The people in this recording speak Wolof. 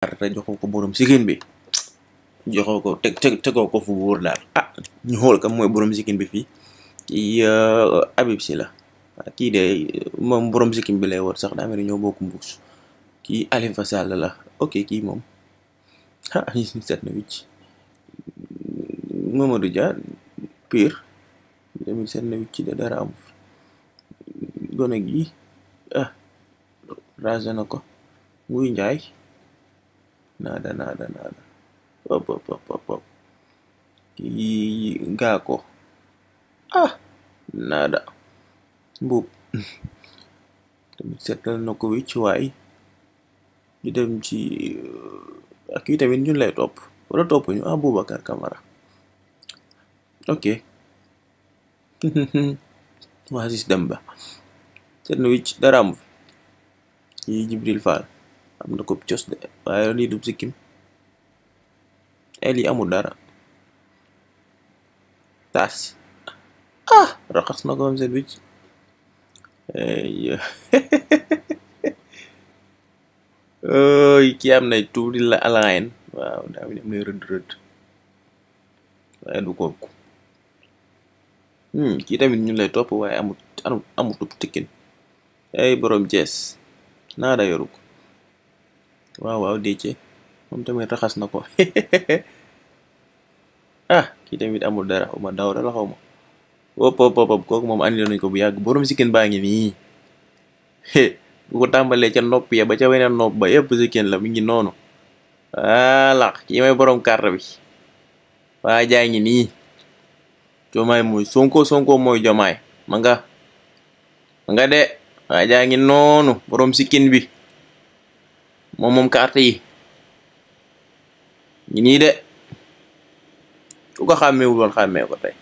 te joxoo ko borom sikkin bi joxoo ko tegoo ko fu wóor daal ñu xool kam mooy borom sikkin bi fii kii Habib Sy la kii de moom borom sikkin bi lay wër sax daa mel ni ñoo bokk mbuus kii Halifa Sall la ok kii moom set na wicc Mamadou Dia pire tamit set na wicc de dara amu fi gone gi rasé na ko Nguy Njaay nada hop kii Gaako nada Mbuub tamit setal na ko wicc waay ñu dem ci ak yi tamit ñun lay topp wala topp ñu Boubacar Camara ok Wasis Demba set na wicc dara amu fi kii Jibril Fall am na ko cos de waaye lii du sikkim lii amul dara taas raxas na ko am set wicc kii am na tuuti la alain waaw daa mi dem lay rëdd waaye du kooku kii tamit ñun lay topp waaye amutub tikkin borom jees naada yoru ko waaw décce moom tamit raxas na ko kii tamit amul dara xaw ma daw dala xaw ma wop kooku moom andi nañ ko bu yàgg borom sikkin baa ngi nii bu ko tàmbalee ca nopp ya ba ca weneen nopp ba yëpp sikkin la mi ngi noonu voilà kii may borom carte bi waa jaa ngi nii jomaay mooy sonko mooy jomaay ma nga de waa jaa ngi noonu borom sikkin bi moom carte yi ngi nii de ku ko xàmmeewul woon xàmmee ko tey